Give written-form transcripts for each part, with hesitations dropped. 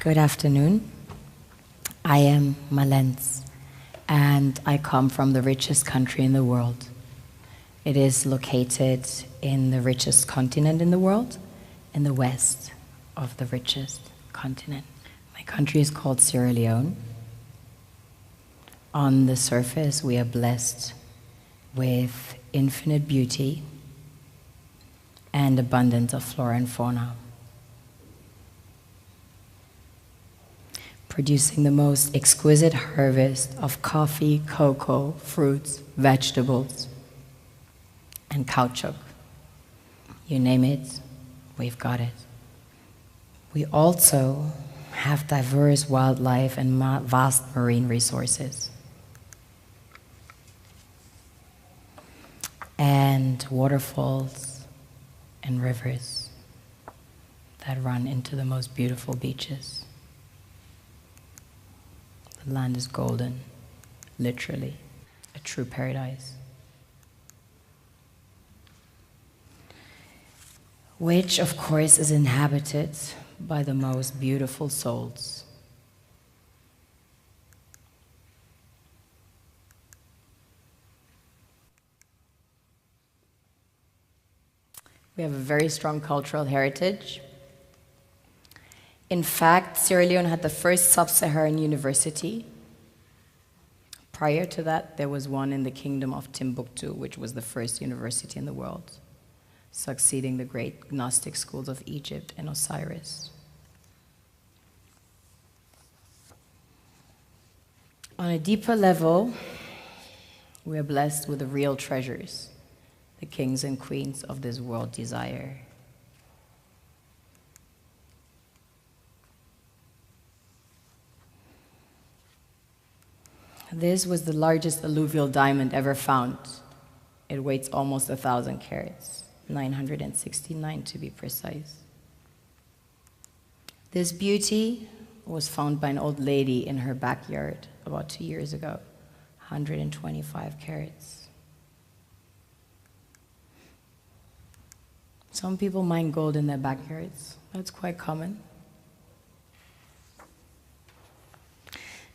Good afternoon. I am Malens, and I come from the richest country in the world. It is located in the richest continent in the world, in the west of the richest continent. My country is called Sierra Leone. On the surface, we are blessed with infinite beauty and abundance of flora and fauna, producing the most exquisite harvest of coffee, cocoa, fruits, vegetables, and caoutchouc. You name it, we've got it. We also have diverse wildlife and vast marine resources, and waterfalls and rivers that run into the most beautiful beaches. The land is golden, literally, a true paradise. Which, of course, is inhabited by the most beautiful souls. We have a very strong cultural heritage. In fact, Sierra Leone had the first sub-Saharan university. Prior to that, there was one in the kingdom of Timbuktu, which was the first university in the world, succeeding the great Gnostic schools of Egypt and Osiris. On a deeper level, we are blessed with the real treasures the kings and queens of this world desire. This was the largest alluvial diamond ever found. It weighs almost 1,000 carats, 969 to be precise. This beauty was found by an old lady in her backyard about 2 years ago, 125 carats. Some people mine gold in their backyards. That's quite common.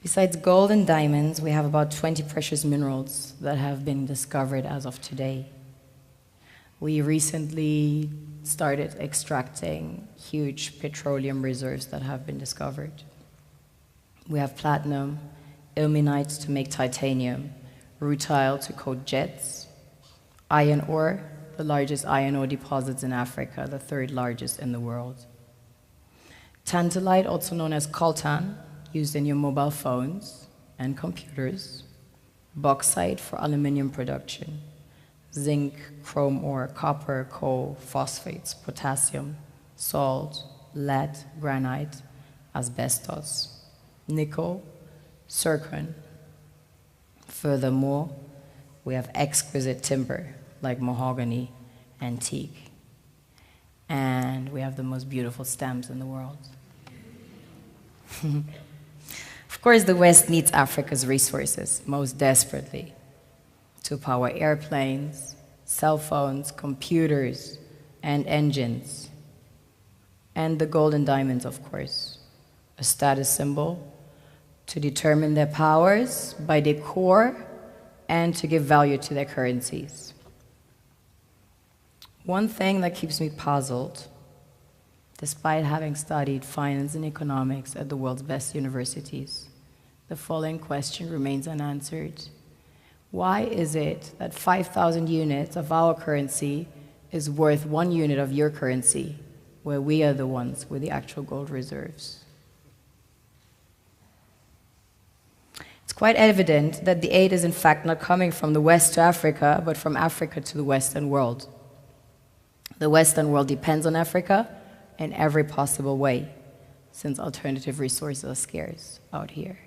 Besides gold and diamonds, we have about 20 precious minerals that have been discovered as of today. We recently started extracting huge petroleum reserves that have been discovered. We have platinum, ilmenite to make titanium, rutile to coat jets, iron ore, the largest iron ore deposits in Africa, the third largest in the world. Tantalite, also known as coltan, used in your mobile phones and computers. Bauxite for aluminum production. Zinc, chrome ore, copper, coal, phosphates, potassium, salt, lead, granite, asbestos, nickel, zircon. Furthermore, we have exquisite timber like mahogany, antique. And we have the most beautiful stamps in the world. Of course, the West needs Africa's resources most desperately to power airplanes, cell phones, computers, and engines. And the gold and diamonds, of course, a status symbol to determine their powers by their core and to give value to their currencies. One thing that keeps me puzzled, despite having studied finance and economics at the world's best universities, the following question remains unanswered. Why is it that 5,000 units of our currency is worth 1 unit of your currency, where we are the ones with the actual gold reserves? It's quite evident that the aid is in fact not coming from the West to Africa, but from Africa to the Western world. The Western world depends on Africa in every possible way, since alternative resources are scarce out here.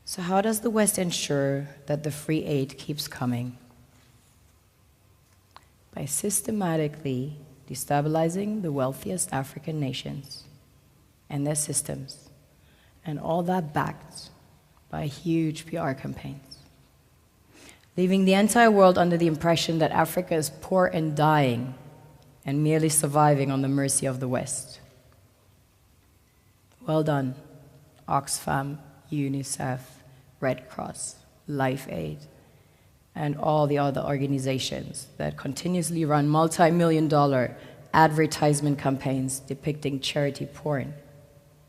So how does the West ensure that the free aid keeps coming? By systematically destabilizing the wealthiest African nations and their systems, and all that backed by huge PR campaigns, leaving the entire world under the impression that Africa is poor and dying and merely surviving on the mercy of the West. Well done, Oxfam, UNICEF, Red Cross, Life Aid, and all the other organizations that continuously run multi-million-dollar advertisement campaigns depicting charity porn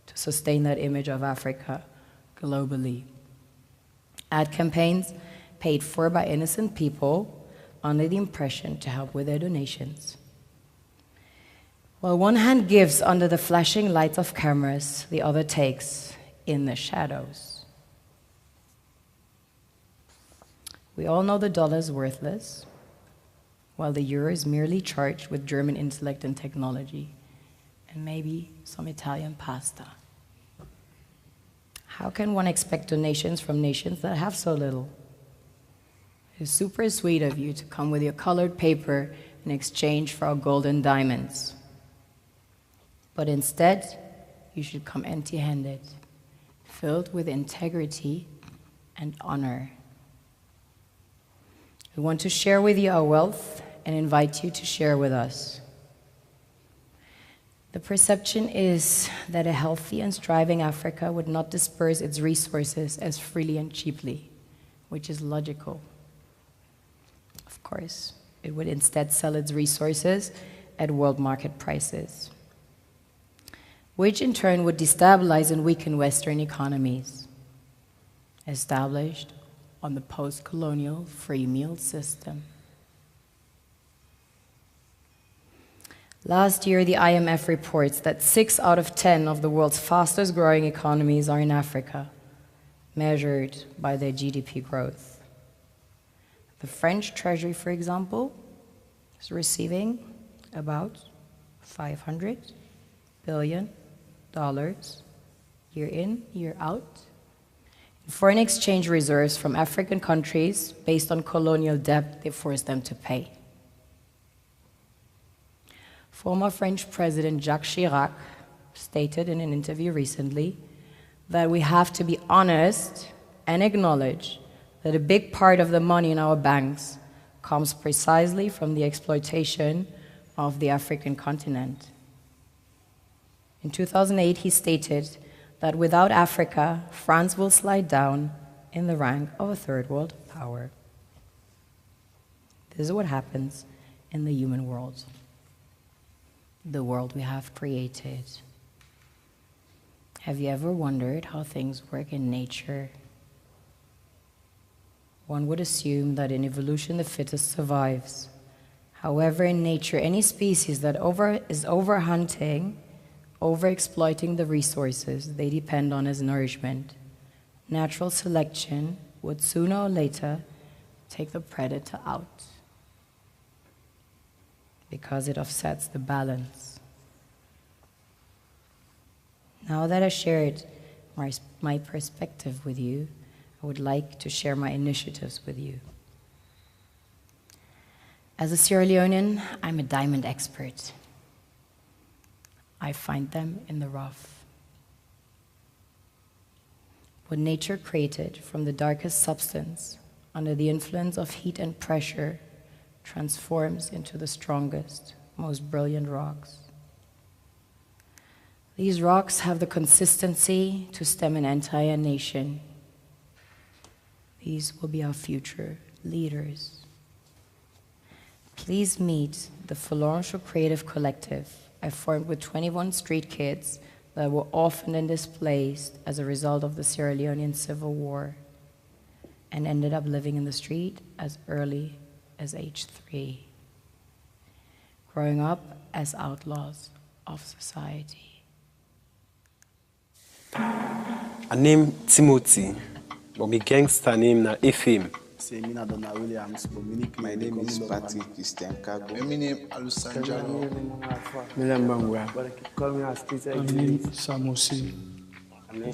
to sustain that image of Africa globally. Ad campaigns paid for by innocent people under the impression to help with their donations. While one hand gives under the flashing lights of cameras, the other takes in the shadows. We all know the dollar is worthless, while the euro is merely charged with German intellect and technology, and maybe some Italian pasta. How can one expect donations from nations that have so little? It's super sweet of you to come with your colored paper in exchange for our gold and diamonds. But instead, you should come empty-handed, filled with integrity and honor. We want to share with you our wealth and invite you to share with us. The perception is that a healthy and striving Africa would not disperse its resources as freely and cheaply, which is logical. Of course, it would instead sell its resources at world market prices, which in turn would destabilize and weaken Western economies, established on the post-colonial free meal system. Last year, the IMF reports that 6 out of 10 of the world's fastest growing economies are in Africa, measured by their GDP growth. The French Treasury, for example, is receiving about $500 billion year in, year out, in foreign exchange reserves from African countries based on colonial debt they forced them to pay. Former French President Jacques Chirac stated in an interview recently that we have to be honest and acknowledge that a big part of the money in our banks comes precisely from the exploitation of the African continent. In 2008, he stated that without Africa, France will slide down in the rank of a third world power. This is what happens in the human world, the world we have created. Have you ever wondered how things work in nature? One would assume that in evolution the fittest survives. However, in nature, any species that is overhunting, overexploiting the resources they depend on as nourishment, natural selection would sooner or later take the predator out, because it offsets the balance. Now that I shared my perspective with you, I would like to share my initiatives with you. As a Sierra Leonean, I'm a diamond expert. I find them in the rough. What nature created from the darkest substance, under the influence of heat and pressure, transforms into the strongest, most brilliant rocks. These rocks have the consistency to stem an entire nation. These will be our future leaders. Please meet the Florential Creative Collective I formed with 21 street kids that were orphaned and displaced as a result of the Sierra Leonean Civil War and ended up living in the street as early as age 3, growing up as outlaws of society. I name Timothy, but my gangster name na Ephim. My name is Patrick Christian Kago. My name is Alusanjalo. My name is Samosi. They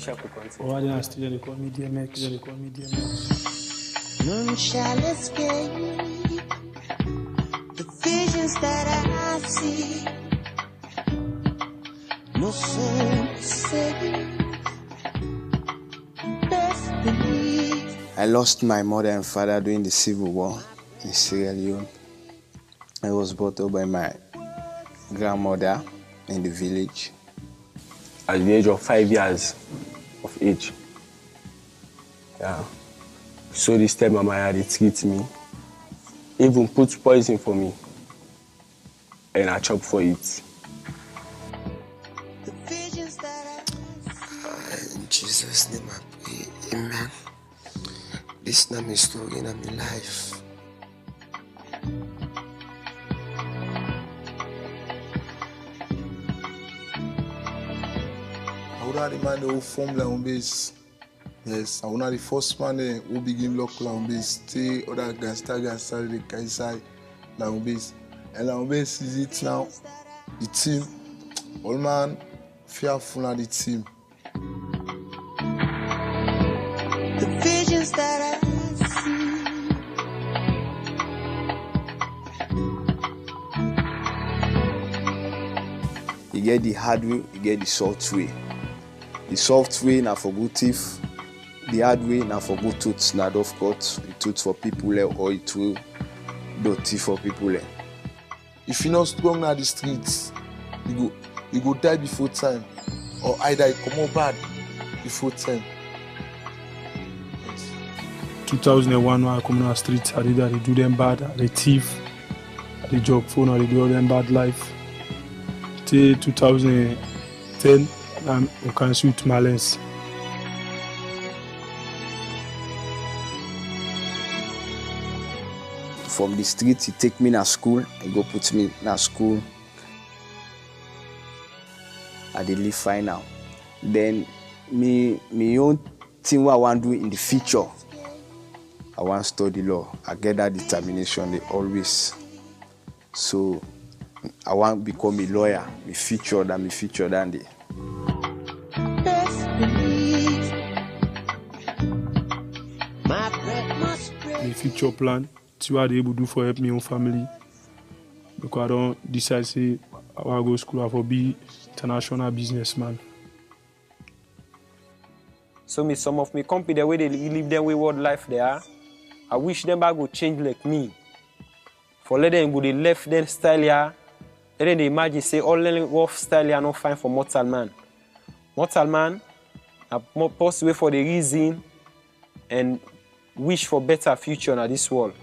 call me DMX. None shall escape the visions that I see. No soul to save. Best believe. I lost my mother and father during the Civil War in Sierra Leone. I was brought up by my grandmother in the village. at the age of 5 years of age. Yeah. So this time Mama had treat me, even put poison for me, and I chop for it. The visions that In Jesus' name I pray, amen. This is not my story, not my life. I would not the man who formed la base. Yes, I would not the first man who begin lock la base. Stay other gangster the Kaisai la base. And la base is it now. The team, all man fearful of the team. the visions that I see. You get the hard way, you get the soft way. The soft way na for good thief. The hard way na for good tooth. Not of course, it tooth for people or it will dirty for people. If you not strong na the streets, you go die before time, or either you come out bad before time. Yes. 2001 when I come on the streets, I did do them bad, I did thief, I did job phone, I did do all them bad life. Till 2010, I can shoot my lens. From the street, he take me to school, he go put me in school. I dey live fine now. Then me own thing what I want to do in the future, I want to study law. I get that determination they always. So I want to become a lawyer, me future than the. Best believe my breath must break. My future plan, see what I able to do for help me own family. Because I don't decide say I want to go to school, I want to be international businessman. So me, some of me company, the way they live their wayward life there, I wish them back would change like me. For let them go, they left them style here. Let them they imagine say all the rough style here not fine for mortal man. Mortal man, a more possible for the reason and wish for better future in this world.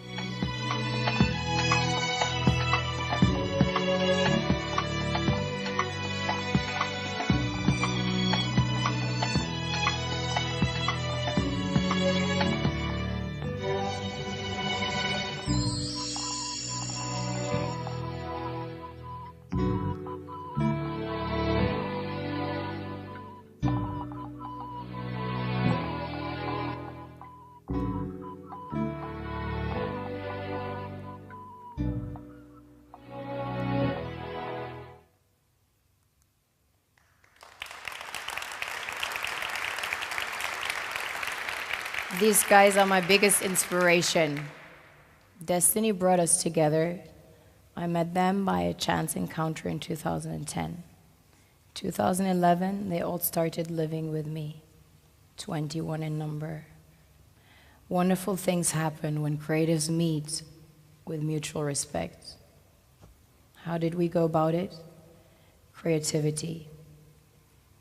These guys are my biggest inspiration. Destiny brought us together. I met them by a chance encounter in 2010. 2011, they all started living with me, 21 in number. Wonderful things happen when creatives meet with mutual respect. How did we go about it? Creativity.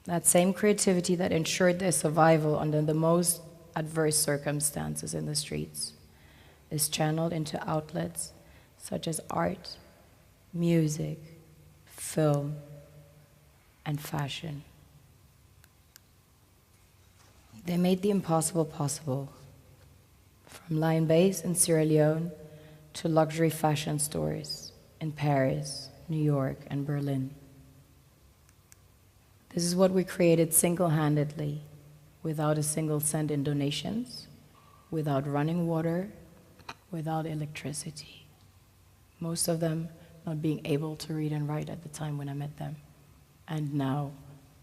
That same creativity that ensured their survival under the most adverse circumstances in the streets is channeled into outlets such as art, music, film, and fashion. They made the impossible possible, from Lion Base in Sierra Leone to luxury fashion stores in Paris, New York, and Berlin. This is what we created single-handedly, without a single cent in donations, without running water, without electricity. Most of them not being able to read and write at the time when I met them. And now,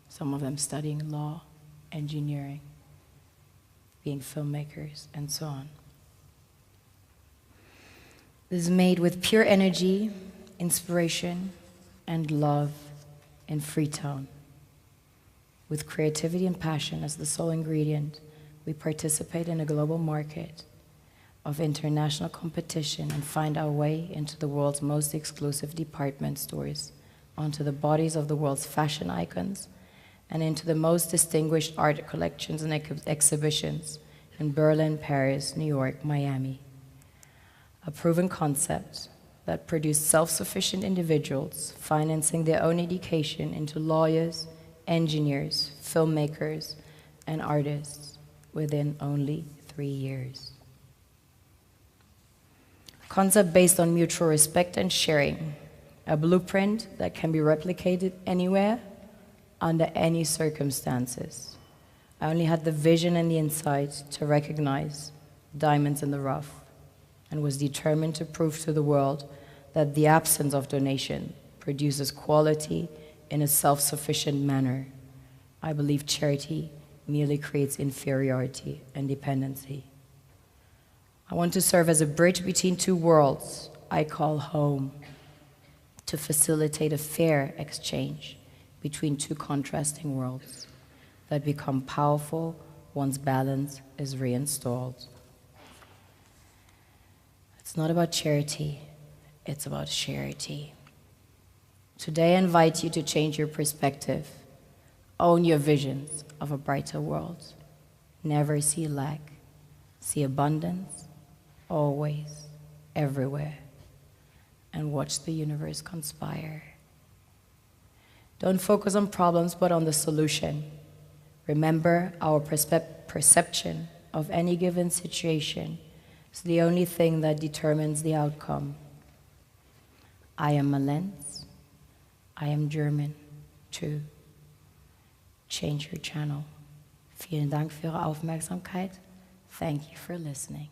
some of them studying law, engineering, being filmmakers, and so on. This is made with pure energy, inspiration, and love in Freetown. With creativity and passion as the sole ingredient, we participate in a global market of international competition and find our way into the world's most exclusive department stores, onto the bodies of the world's fashion icons, and into the most distinguished art collections and exhibitions in Berlin, Paris, New York, Miami. A proven concept that produced self-sufficient individuals financing their own education into lawyers, engineers, filmmakers, and artists within only 3 years. A concept based on mutual respect and sharing, a blueprint that can be replicated anywhere, under any circumstances. I only had the vision and the insight to recognize diamonds in the rough, and was determined to prove to the world that the absence of donation produces quality in a self-sufficient manner. I believe charity merely creates inferiority and dependency. I want to serve as a bridge between two worlds I call home, to facilitate a fair exchange between two contrasting worlds that become powerful once balance is reinstalled. It's not about charity, it's about charity. Today I invite you to change your perspective, own your visions of a brighter world. Never see lack, see abundance, always, everywhere, and watch the universe conspire. Don't focus on problems, but on the solution. Remember, our perception of any given situation is the only thing that determines the outcome. I am Malens. I am German, too. Change your channel. Vielen Dank für Ihre Aufmerksamkeit. Thank you for listening.